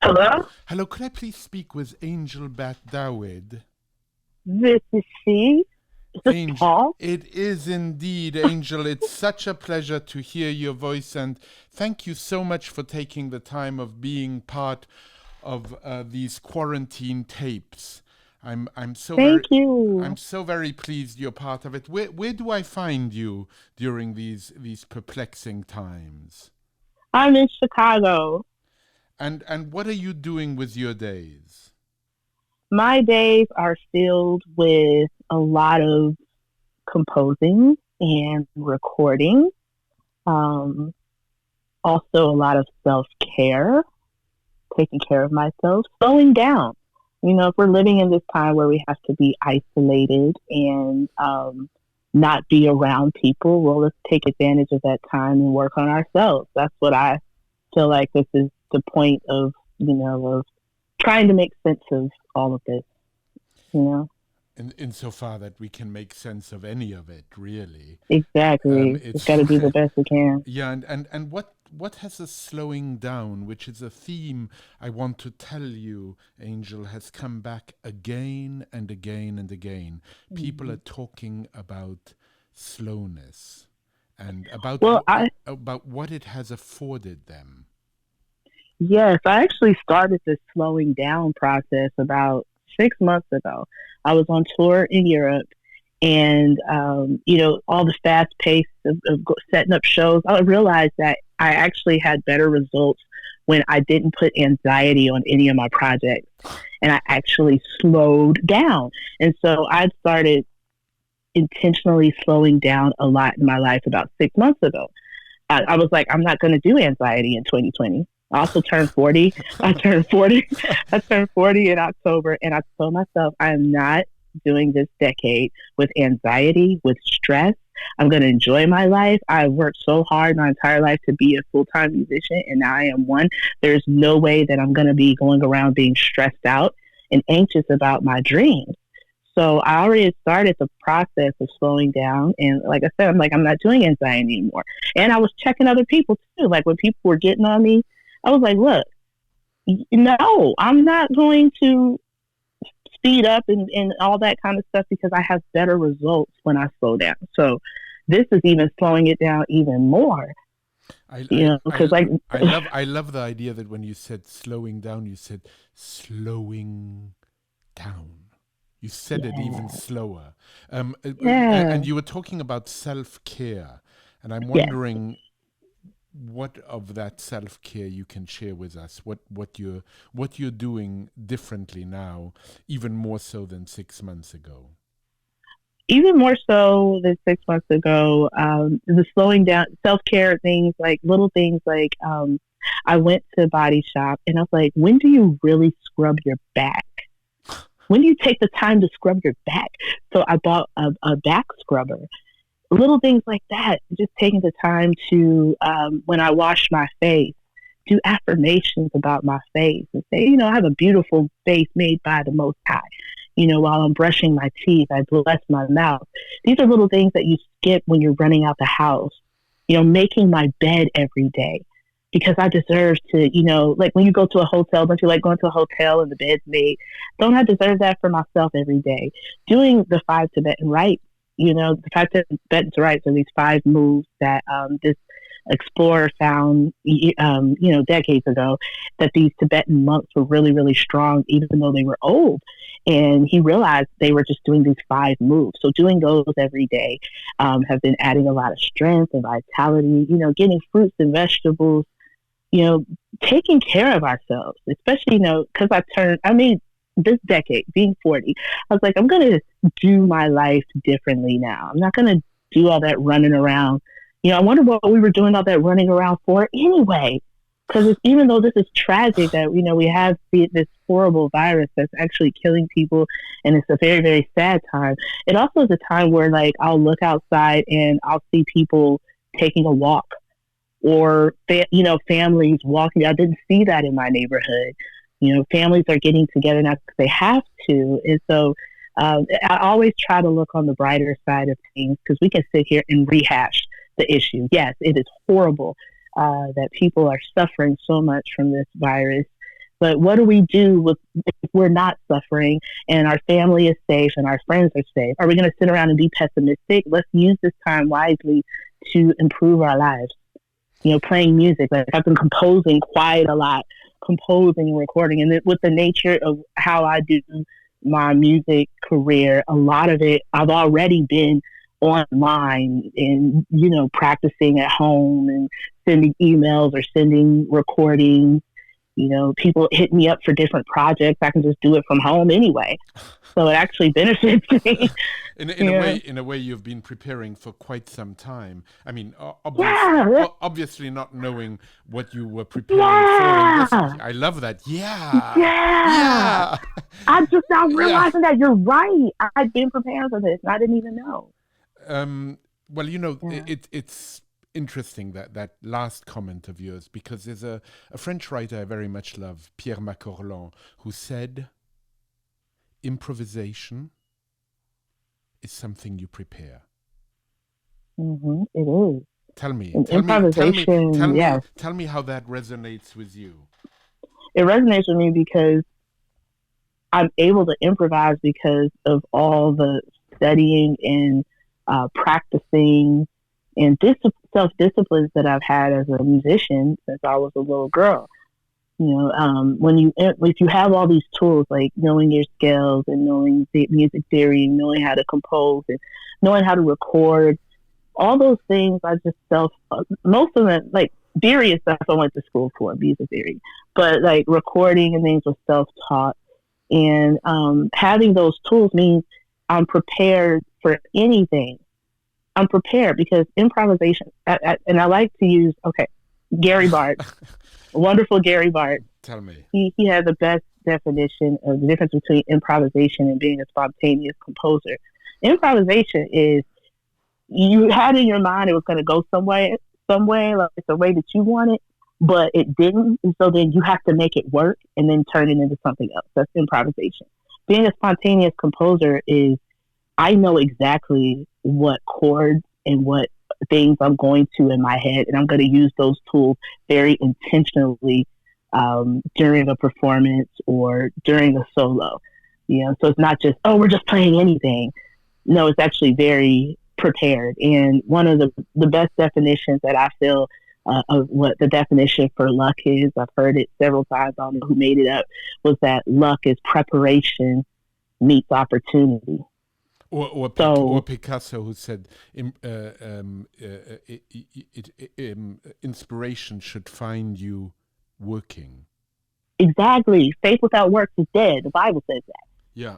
Hello, Hello, could I please speak with Angel Bat Dawid? this is she. Is this Angel, Paul? it is indeed, Angel. It's such a pleasure to hear your voice, and thank you so much for taking the time of being part of these quarantine tapes. I'm so Thank very I'm you. so very pleased you're part of it. Where do I find you during these perplexing times? I'm in Chicago. And what are you doing with your days? My days are filled with a lot of composing and recording. Um, Also, a lot of self care, taking care of myself, slowing down. If we're living in this time where we have to be isolated and not be around people, well, let's take advantage of that time and work on ourselves. That's what I feel like this is the point of, of trying to make sense of all of this, you know? Insofar that we can make sense of any of it, really. Exactly. Just It's got to do the best we can. yeah, and what has a slowing down, which is a theme I want to tell you, Angel, has come back again and again and again. People Mhm. are talking about slowness and about Well, about what it has afforded them. yes, I actually started this slowing down process about 6 months ago. I was on tour in Europe and, all the fast pace of setting up shows. I realized that I actually had better results when I didn't put anxiety on any of my projects and I actually slowed down. And so I started intentionally slowing down a lot in my life about 6 months ago. I was like, I'm not going to do anxiety in 2020. I also turned 40. I turned 40. I turned 40 in October, and I told myself I am not doing this decade with anxiety, with stress. I'm going to enjoy my life. I worked so hard my entire life to be a full time musician, and now I am one. There's no way that I'm going to be going around being stressed out and anxious about my dreams. So I already started the process of slowing down. And like I said, I'm like, I'm not doing anxiety anymore. And I was checking other people too. Like when people were getting on me, I was like, look, no, I'm not going to speed up and all that kind of stuff because I have better results when I slow down. So this is even slowing it down even more, I, I, because I, like, I love the idea that when you said slowing down, you said slowing down. You said it even yeah, slower. yeah, And you were talking about self care. And I'm yes. wondering what of that self care you can share with us. What you're doing differently now, even more so than 6 months ago. Even more so than 6 months ago, the slowing down, self care things, like little things like I went to Body Shop and I was like, when do you really scrub your back? When do you take the time to scrub your back? So I bought a back scrubber. Little things like that, just taking the time to, when I wash my face, do affirmations about my face and say, I have a beautiful face made by the Most High. While I'm brushing my teeth, I bless my mouth. These are little things that you skip when you're running out the house. Making my bed every day because I deserve to, like when you go to a hotel, don't you like going to a hotel and the bed's made? Don't I deserve that for myself every day? Doing the five Tibetan rites, the five Tibetan rites are these five moves that this explorer found, decades ago, that these Tibetan monks were really, really strong, even though they were old. And he realized they were just doing these five moves. So doing those every day have been adding a lot of strength and vitality, getting fruits and vegetables, you know, taking care of ourselves, especially, because I mean, this decade, being 40, I was like, I'm going to do my life differently now. I'm not going to do all that running around. I wonder what we were doing all that running around for anyway. Because even though this is tragic that, we have this horrible virus that's actually killing people and it's a very, very sad time, it also is a time where, like, I'll look outside and I'll see people taking a walk or families walking. I didn't see that in my neighborhood. Families are getting together now because they have to, and so I always try to look on the brighter side of things because we can sit here and rehash the issue. Yes, it is horrible that people are suffering so much from this virus, But what do we do if we're not suffering and our family is safe and our friends are safe? Are we going to sit around and be pessimistic? Let's use this time wisely to improve our lives. Playing music. Like, I've been composing quite a lot, composing and recording. And with the nature of how I do my music career, a lot of it, I've already been online and, practicing at home and sending emails or sending recordings. People hit me up for different projects. I can just do it from home anyway. So it actually benefits me. In a way, you've been preparing for quite some time. I mean, obviously not knowing what you were preparing for. I love that. Yeah. I'm just now realizing that you're right. I've been preparing for this, and I didn't even know. Well, it's interesting that last comment of yours, because there's a French writer I very much love, Pierre Macorlan, who said, improvisation is something you prepare. Mm-hmm, it is. Tell me how that resonates with you. It resonates with me because I'm able to improvise because of all the studying and practicing and self-disciplines that I've had as a musician since I was a little girl. If you have all these tools, like knowing your scales and knowing the music theory and knowing how to compose and knowing how to record, all those things I just most of them, like theory and stuff I went to school for, music theory, but like recording and things was self-taught. And having those tools means I'm prepared for anything. I'm prepared because improvisation, and I like to use, Gary Bart, wonderful Gary Bart. Tell me. He has the best definition of the difference between improvisation and being a spontaneous composer. Improvisation is, you had in your mind it was going to go some way, like the way that you want it, but it didn't. And so then you have to make it work and then turn it into something else. That's improvisation. Being a spontaneous composer is, I know exactly what chords and what things I'm going to in my head, and I'm going to use those tools very intentionally during a performance or during a solo. So it's not just, we're just playing anything. No, it's actually very prepared. And one of the best definitions that I feel of what the definition for luck is, I've heard it several times, I don't know who made it up, was that luck is preparation meets opportunity. Or Picasso, who said inspiration should find you working. Exactly. Faith without works is dead. The Bible says that. Yeah.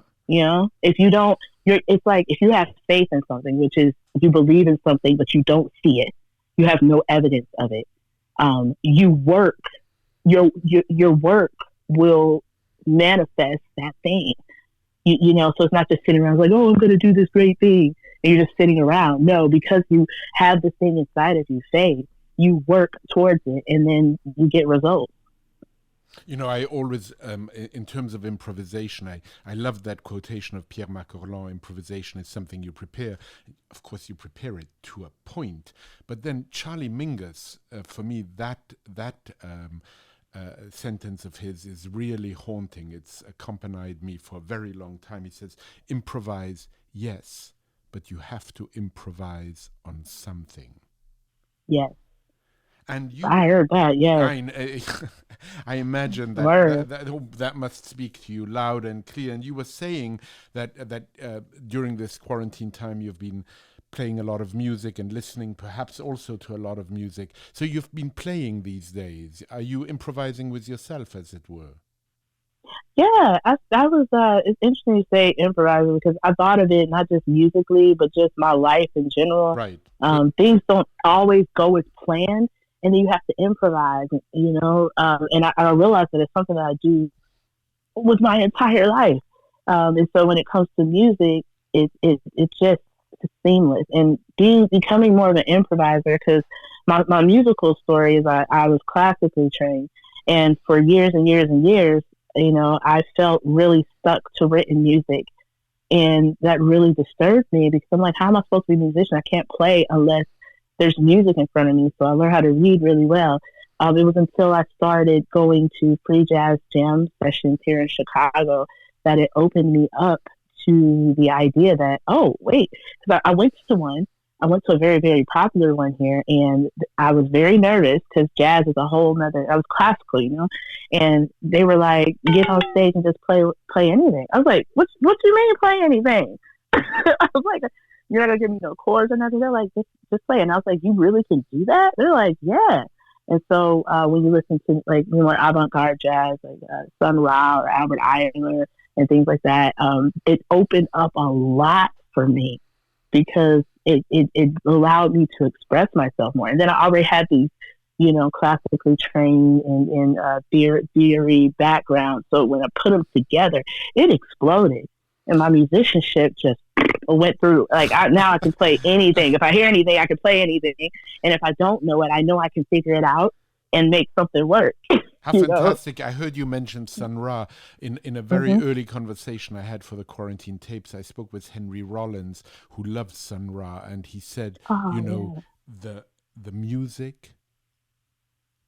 If you don't, it's like if you have faith in something, which is you believe in something, but you don't see it, you have no evidence of it. You work, your work will manifest that thing. So it's not just sitting around like, I'm going to do this great thing, and you're just sitting around. No, because you have this thing inside of you, faith, you work towards it, and then you get results. I always, in terms of improvisation, I love that quotation of Pierre Macorlan, improvisation is something you prepare. Of course, you prepare it to a point. But then Charlie Mingus, for me, that sentence of his is really haunting. It's accompanied me for a very long time. He says, improvise, yes, but you have to improvise on something. Yes. And I heard that, yeah. I imagine that must speak to you loud and clear. And you were saying that during this quarantine time you've been playing a lot of music and listening perhaps also to a lot of music. So you've been playing these days. Are you improvising with yourself, as it were? Yeah, I was. It's interesting to say improvising because I thought of it not just musically, but just my life in general. Right. Things don't always go as planned, and then you have to improvise. And I realized that it's something that I do with my entire life. And so when it comes to music, it's just seamless. And becoming more of an improviser, because my musical story is I was classically trained, and for years and years and years, I felt really stuck to written music, and that really disturbed me because I'm like, how am I supposed to be a musician? I can't play unless there's music in front of me. So I learned how to read really well. It was until I started going to free jazz jam sessions here in Chicago that it opened me up to the idea that, oh, wait, because I went to one. I went to a very, very popular one here, and I was very nervous because jazz is a whole nother. I was classical, and they were like, "Get on stage and just play anything." I was like, "What you mean play anything?" I was like, "You're not gonna give me no chords or nothing." They're like, "Just play," and I was like, "You really can do that?" They're like, "Yeah." And so when you listen to like more avant-garde jazz, like Sun Ra or Albert Ayler and things like that, it opened up a lot for me because it allowed me to express myself more. And then I already had these, classically trained in theory background. So when I put them together, it exploded. And my musicianship just went through. Like now I can play anything. If I hear anything, I can play anything. And if I don't know it, I know I can figure it out and make something work. How fantastic. I heard you mention Sun Ra in a very early conversation I had for the quarantine tapes. I spoke with Henry Rollins, who loved Sun Ra, and he said, the music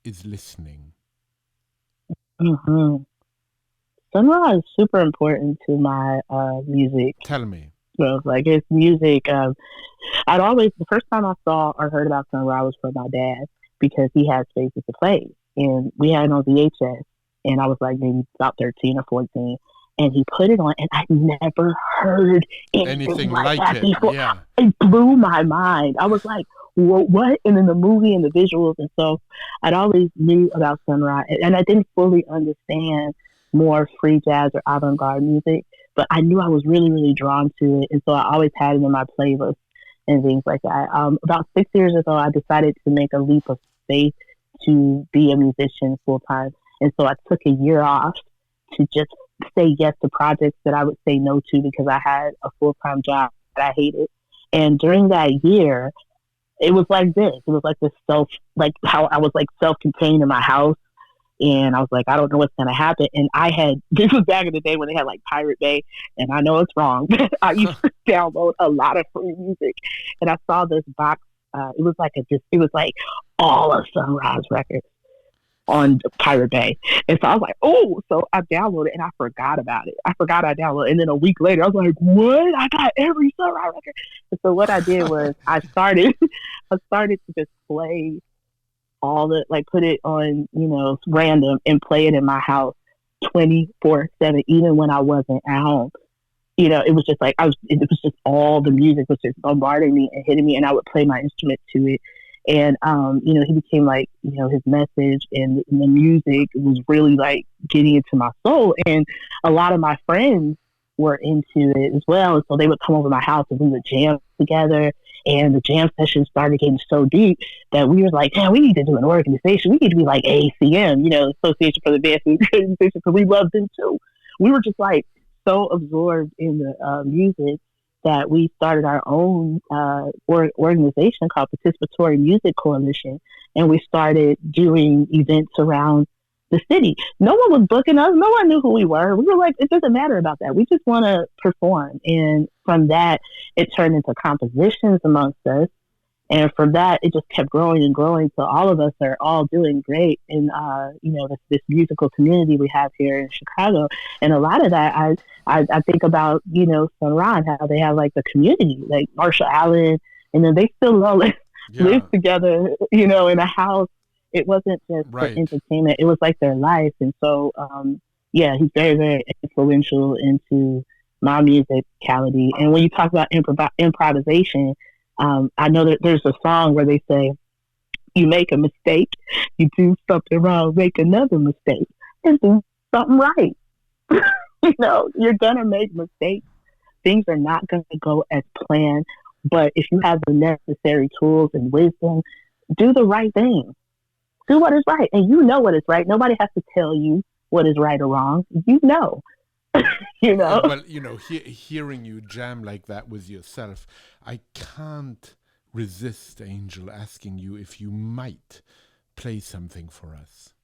is listening. Mm-hmm. Sun Ra is super important to my music. Tell me. So, like his music, the first time I saw or heard about Sun Ra was from my dad because he had Spaces to Play. And we had it on VHS, and I was like maybe about 13 or 14, and he put it on, and I never heard anything like that before. Yeah. It blew my mind. I was like, what? And then the movie and the visuals, and so I'd always knew about Sun Ra, and I didn't fully understand more free jazz or avant-garde music, but I knew I was really, really drawn to it, and so I always had it in my playlist and things like that. About 6 years ago, I decided to make a leap of faith to be a musician full time. And so I took a year off to just say yes to projects that I would say no to because I had a full time job that I hated. And during that year, it was like this. It was like how I was like self-contained in my house. And I was like, I don't know what's going to happen. And this was back in the day when they had like Pirate Bay. And I know it's wrong, but I used to download a lot of free music. And I saw this box. It was like all of Sun Ra's records on Pirate Bay. And so I was like, oh, so I downloaded and I forgot about it. I forgot I downloaded. And then a week later, I was like, what? I got every Sun Ra record. And so what I did was I started to just play put it on, random and play it in my house 24/7, even when I wasn't at home. It was just like it was just all the music was just bombarding me and hitting me, and I would play my instrument to it. And he became like, his message and the music was really like getting into my soul. And a lot of my friends were into it as well. And so they would come over my house and we would jam together. And the jam sessions started getting so deep that we were like, man, we need to do an organization. We need to be like ACM, Association for the Advanced Musician, because we loved them too. We were just like so absorbed in the music that we started our own organization called Participatory Music Coalition, and we started doing events around the city. No one was booking us. No one knew who we were. We were like, it doesn't matter about that. We just want to perform. And from that, it turned into compositions amongst us. And from that, it just kept growing and growing. So all of us are all doing great in, this musical community we have here in Chicago. And a lot of that, I think about, Sun Ra, how they have like the community, like Marshall Allen, and then they still all live together, in a house. It wasn't just for entertainment. It was like their life. And so, he's very, very influential into my musicality. And when you talk about improvisation, I know that there's a song where they say, you make a mistake, you do something wrong, make another mistake, and do something right. You're going to make mistakes. Things are not going to go as planned. But if you have the necessary tools and wisdom, do the right thing. Do what is right. And you know what is right. Nobody has to tell you what is right or wrong. You know. Well, hearing you jam like that with yourself, I can't resist, Angel, asking you if you might play something for us.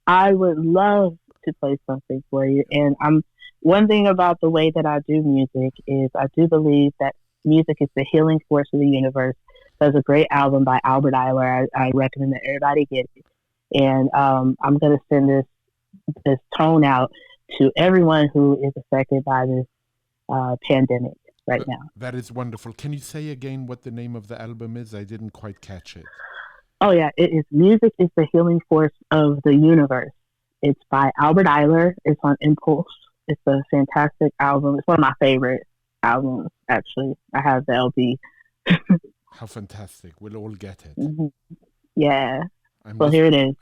I would love to play something for you. And one thing about the way that I do music is I do believe that music is the healing force of the universe. There's a great album by Albert Ayler. I recommend that everybody get it. And I'm going to send this tone out to everyone who is affected by this pandemic right now. That is wonderful. Can you say again what the name of the album is? I didn't quite catch it. Oh, yeah. It is Music is the Healing Force of the Universe. It's by Albert Eiler. It's on Impulse. It's a fantastic album. It's one of my favorite albums, actually. I have the LP. How fantastic. We'll all get it. Mm-hmm. Yeah. Well, here it is.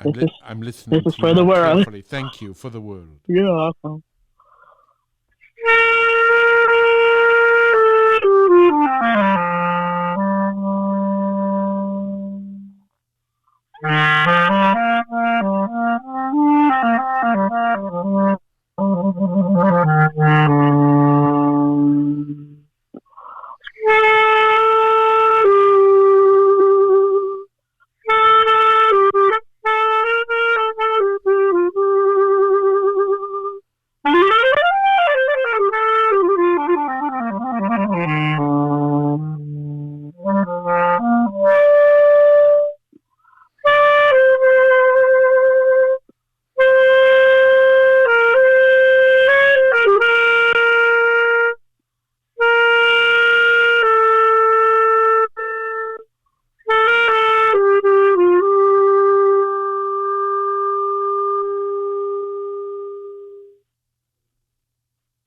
I'm listening. This is for the world. Carefully. Thank you, for the world. You're welcome.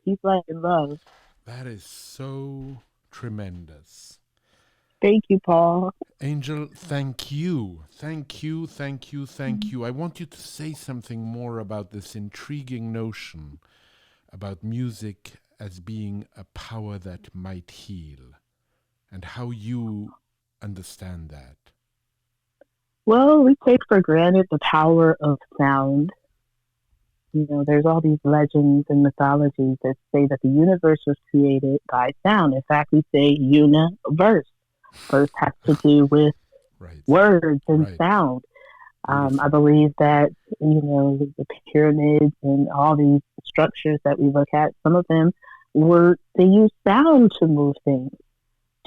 Peace, light, and love. That is so tremendous. Thank you, Paul. Angel, thank you. Thank you, thank you, thank you. I want you to say something more about this intriguing notion about music as being a power that might heal, and how you understand that. Well, we take for granted the power of sound. You know, there's all these legends and mythologies that say that the universe was created by sound. In fact, we say universe. Verse has to do with words and sound. I believe that, you know, the pyramids and all these structures that we look at, some of them they use sound to move things.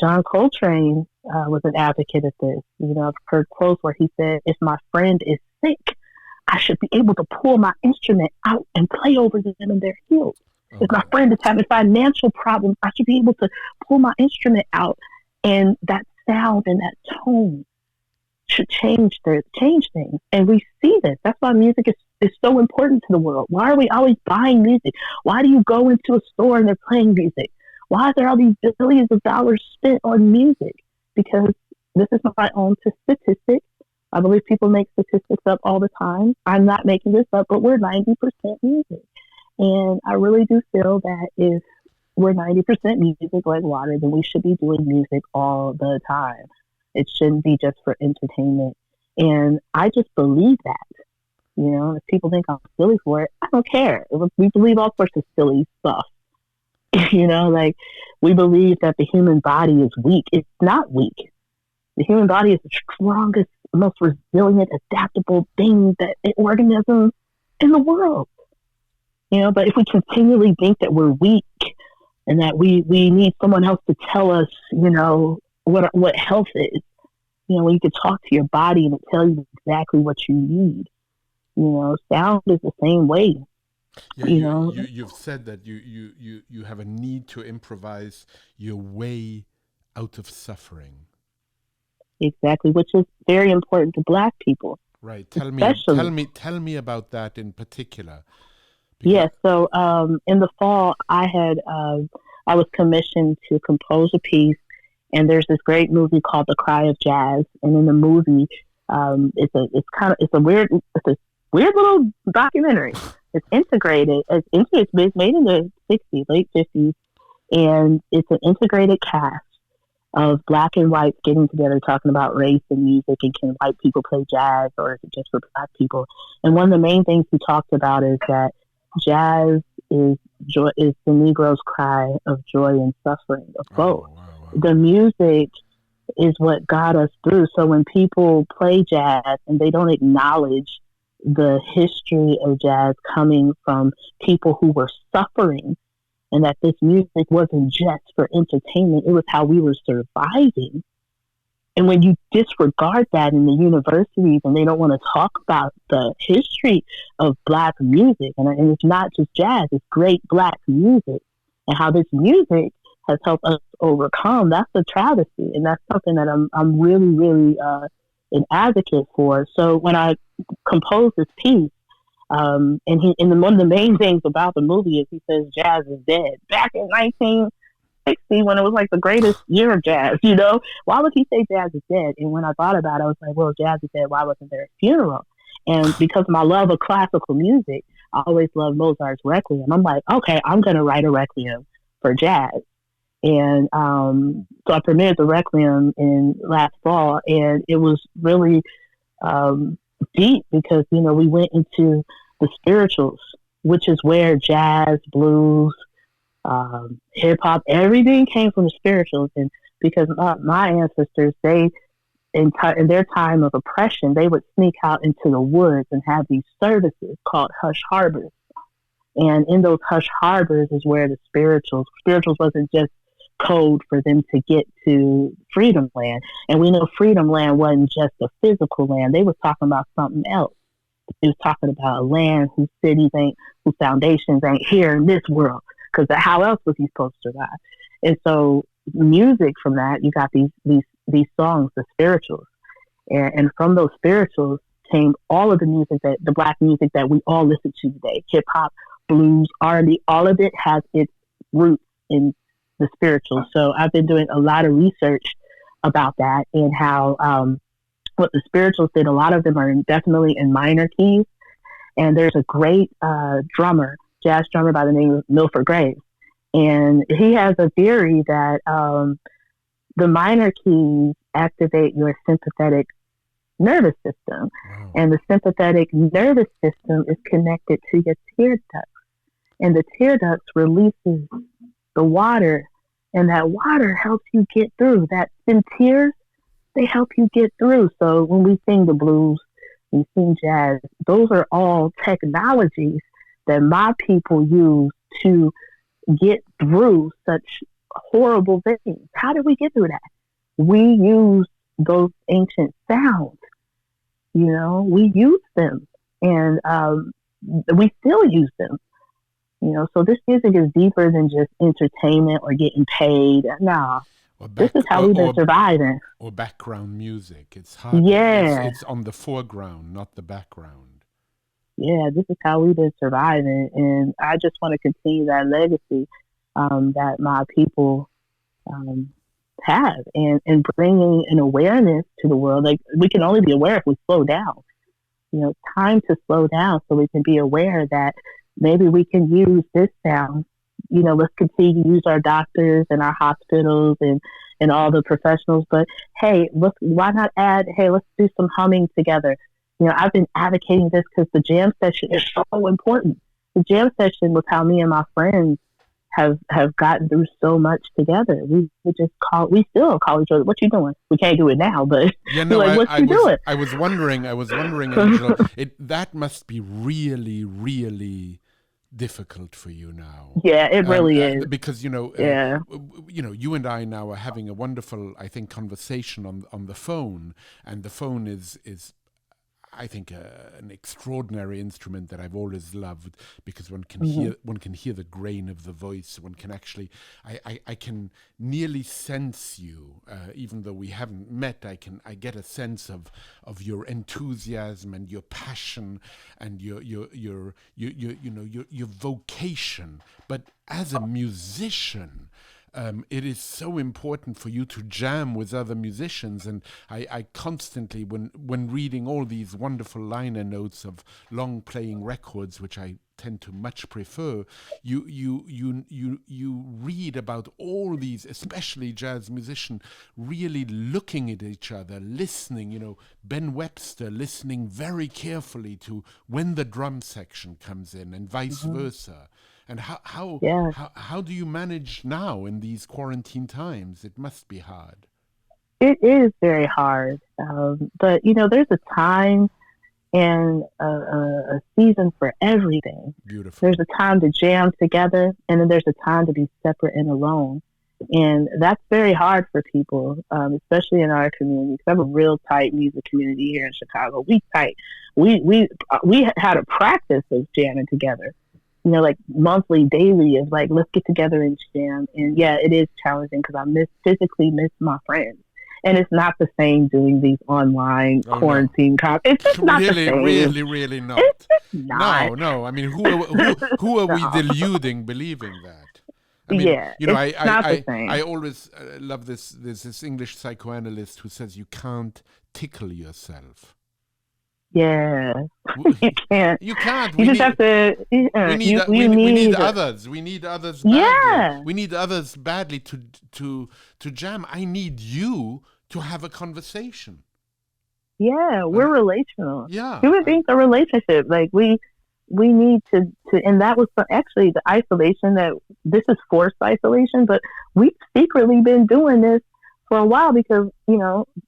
John Coltrane was an advocate of this. You know, I've heard quotes where he said, if my friend is sick, I should be able to pull my instrument out and play over them and they're healed. Okay. If my friend is having financial problems, I should be able to pull my instrument out, and that sound and that tone should change things. And we see this. That's why music is so important to the world. Why are we always buying music? Why do you go into a store and they're playing music? Why are there all these billions of dollars spent on music? Because this is my own statistic. I believe people make statistics up all the time. I'm not making this up, but we're 90% music. And I really do feel that if we're 90% music like water, then we should be doing music all the time. It shouldn't be just for entertainment. And I just believe that. You know, if people think I'm silly for it, I don't care. We believe all sorts of silly stuff. You know, like we believe that the human body is weak. It's not weak. The human body is the strongest, most resilient, adaptable thing, that organism in the world. You know, but if we continually think that we're weak and that we need someone else to tell us, you know, what health is, you know, when you can talk to your body and it tell you exactly what you need. You know, sound is the same way. Yeah, you know, you've said that you have a need to improvise your way out of suffering. Exactly, which is very important to Black people. Right. Tell me about that in particular. Yes. So in the fall, I was commissioned to compose a piece, and there's this great movie called The Cry of Jazz, and in the movie, it's a weird little documentary. It's integrated. It's made in the late 60s, and it's an integrated cast of Black and whites getting together talking about race and music, and can white people play jazz, or is it just for Black people? And one of the main things we talked about is that jazz is the Negro's cry of joy and suffering, of both. Wow. The music is what got us through. So when people play jazz and they don't acknowledge the history of jazz coming from people who were suffering, and that this music wasn't just for entertainment, it was how we were surviving. And when you disregard that in the universities and they don't want to talk about the history of Black music, and it's not just jazz, it's great Black music, and how this music has helped us overcome, that's a travesty. And that's something that I'm really, really an advocate for. So when I composed this piece, one of the main things about the movie is he says jazz is dead. Back in 1960, when it was like the greatest year of jazz, why would he say jazz is dead? And when I thought about it, I was like, well, jazz is dead. Why wasn't there a funeral? And because of my love of classical music, I always loved Mozart's Requiem. I'm like, okay, I'm going to write a Requiem for jazz. And so I premiered the Requiem in last fall, and it was really deep because, we went into the spirituals, which is where jazz, blues, hip hop, everything came from the spirituals. And because my ancestors, they, in their time of oppression, they would sneak out into the woods and have these services called hush harbors. And in those hush harbors is where the spirituals wasn't just code for them to get to freedom land. And we know freedom land wasn't just a physical land. They were talking about something else. They was talking about a land whose cities whose foundations ain't here in this world. Because how else was he supposed to survive? And so music from that, you got these songs, the spirituals. And from those spirituals came all of the music, the Black music that we all listen to today. Hip hop, blues, R&B, all of it has its roots in the spirituals. So I've been doing a lot of research about that and how what the spirituals did. A lot of them are definitely in minor keys. And there's a great jazz drummer by the name of Milford Graves. And he has a theory that the minor keys activate your sympathetic nervous system. Wow. And the sympathetic nervous system is connected to your tear ducts. And the tear ducts releases the water, and that water helps you get through. Them tears, they help you get through. So when we sing the blues, we sing jazz, those are all technologies that my people use to get through such horrible things. How did we get through that? We use those ancient sounds. We use them, and we still use them. So this music is deeper than just entertainment or getting paid. Nah, this is how we've been surviving. Or background music. It's hard. Yeah. It's on the foreground, not the background. Yeah, this is how we've been surviving. And I just want to continue that legacy that my people have and bringing an awareness to the world. Like, we can only be aware if we slow down. It's time to slow down so we can be aware that maybe we can use this sound. Let's continue to use our doctors and our hospitals and all the professionals. But hey, why not add, let's do some humming together. I've been advocating this because the jam session is so important. The jam session was how me and my friends have gotten through so much together. We still call each other, what you doing? We can't do it now, but what you doing? I was wondering, Angela, that must be really, really difficult for you now. Yeah, it really is. Because, you and I now are having a wonderful, I think, conversation on the phone, and the phone is I think an extraordinary instrument that I've always loved, because one can hear the grain of the voice. One can actually, I can nearly sense you, even though we haven't met. I get a sense of your enthusiasm and your passion and your vocation. But as a musician, it is so important for you to jam with other musicians, and I constantly, when reading all these wonderful liner notes of long playing records, which I tend to much prefer, you read about all these, especially jazz musicians, really looking at each other, listening. Ben Webster listening very carefully to when the drum section comes in, and vice versa. And how do you manage now in these quarantine times? It must be hard. It is very hard. But, there's a time and a season for everything. Beautiful. There's a time to jam together, and then there's a time to be separate and alone. And that's very hard for people, especially in our community. We have a real tight music community here in Chicago. We tight. We had a practice of jamming together. Like monthly, daily, of like, let's get together and jam. And yeah, it is challenging because I physically miss my friends. And it's not the same doing these online quarantine It's just not the same. Really not. It's just not. No. I mean, who are we deluding believing that? I mean, I always love this English psychoanalyst who says you can't tickle yourself. Yeah, you can't. You can't. You just have to. We need others. We need others badly. Yeah. We need others badly to jam. I need you to have a conversation. Yeah, we're relational. Yeah, human beings are relationship. Like we need to, and that was actually the isolation that this is forced isolation, but we've secretly been doing this for a while because,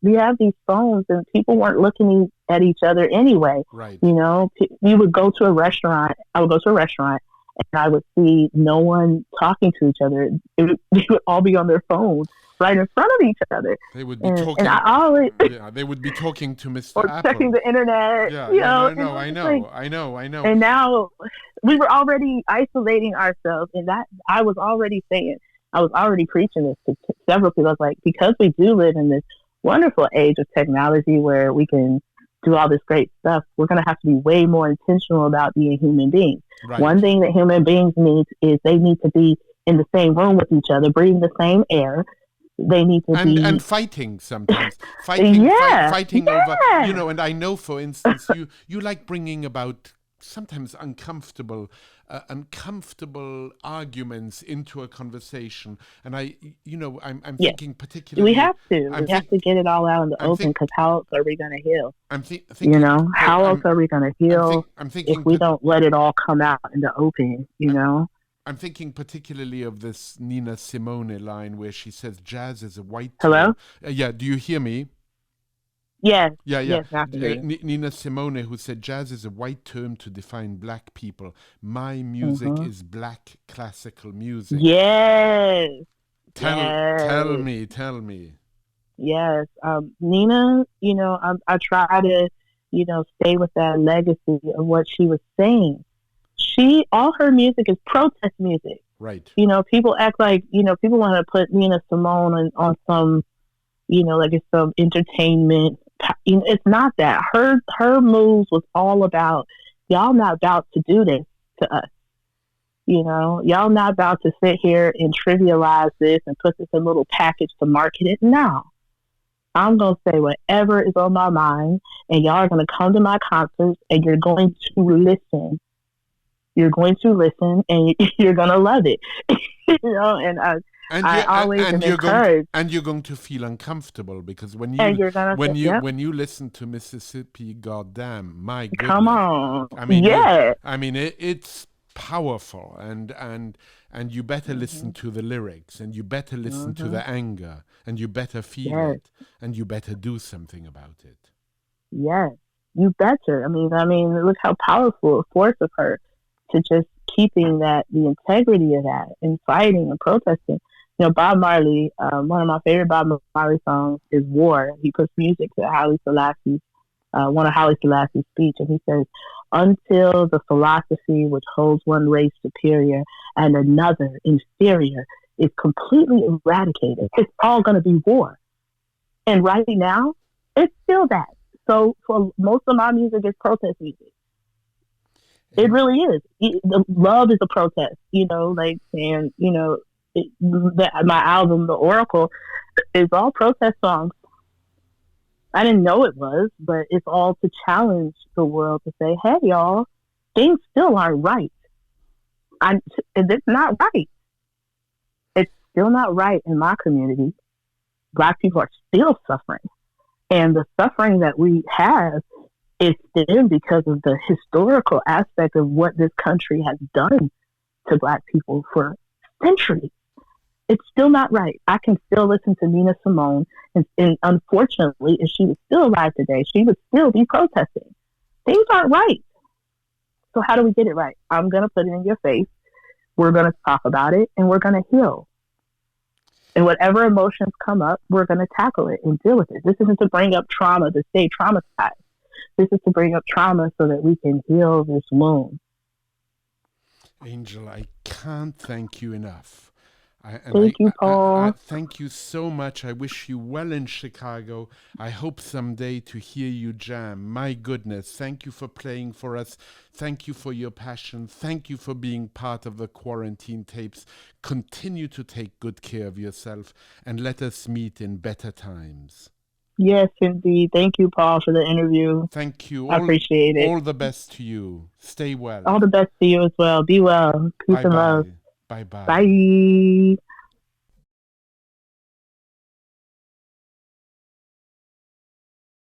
we have these phones and people weren't looking at each other anyway. Right. You would go to a restaurant. I would go to a restaurant and I would see no one talking to each other. They would all be on their phones right in front of each other. They would be talking. And I always, they would be talking to Mr. or Apple. checking the internet. Yeah, I know. And now we were already isolating ourselves, and that I was already preaching this to several people. I was like, because we do live in this wonderful age of technology where we can do all this great stuff, we're going to have to be way more intentional about being human beings. Right. One thing that human beings need is they need to be in the same room with each other, breathing the same air. They need to be... And fighting sometimes. Fighting over... and I know, for instance, you like bringing about sometimes uncomfortable arguments into a conversation, and I'm thinking particularly. We have to. We have to get it all out in the open, because how else are we going to heal? I'm thinking. How else are we going to heal? I'm thinking if we don't let it all come out in the open. I'm thinking particularly of this Nina Simone line where she says jazz is a white. Hello. Yeah. Do you hear me? Yes. Yeah. Yes, Nina Simone, who said jazz is a white term to define black people. My music is black classical music. Yes. Tell me. Yes. Nina, I try to, stay with that legacy of what she was saying. All her music is protest music. Right. People act like, people want to put Nina Simone on some, like it's some entertainment. It's not that. Her moves was all about, y'all not about to do this to us. Y'all not about to sit here and trivialize this and put this in a little package to market it. No. I'm going to say whatever is on my mind, and y'all are going to come to my concerts, and you're going to listen. You're going to listen, and you're going to love it. I always encourage. And you're going to feel uncomfortable, because when you listen to Mississippi, goddamn, my goodness. Come on. It's powerful, and you better listen to the lyrics, and you better listen to the anger, and you better feel it, and you better do something about it. Yes, you better. I mean, look how powerful a force of her to just keeping the integrity of that and fighting and protesting. Bob Marley, one of my favorite Bob Marley songs is War. He puts music to Haile Selassie's, one of Haile Selassie's speech, and he says, until the philosophy which holds one race superior and another inferior is completely eradicated, it's all going to be war. And right now, it's still that. So for most of my music is protest music. It really is. Love is a protest, and, my album, The Oracle, is all protest songs. I didn't know it was, but it's all to challenge the world to say, hey, y'all, things still aren't right. It's not right. It's still not right in my community. Black people are still suffering. And the suffering that we have is still because of the historical aspect of what this country has done to Black people for centuries. It's still not right. I can still listen to Nina Simone, and unfortunately, if she was still alive today, she would still be protesting. Things aren't right. So how do we get it right? I'm going to put it in your face. We're going to talk about it, and we're going to heal. And whatever emotions come up, we're going to tackle it and deal with it. This isn't to bring up trauma to stay traumatized. This is to bring up trauma so that we can heal this wound. Angel, I can't thank you enough. Thank you, Paul. Thank you so much. I wish you well in Chicago. I hope someday to hear you jam. My goodness, thank you for playing for us. Thank you for your passion. Thank you for being part of the Quarantine Tapes. Continue to take good care of yourself, and let us meet in better times. Yes, indeed. Thank you, Paul, for the interview. Thank you. I appreciate it. All the best to you. Stay well. All the best to you as well. Be well. Peace and love. Bye-bye. Bye.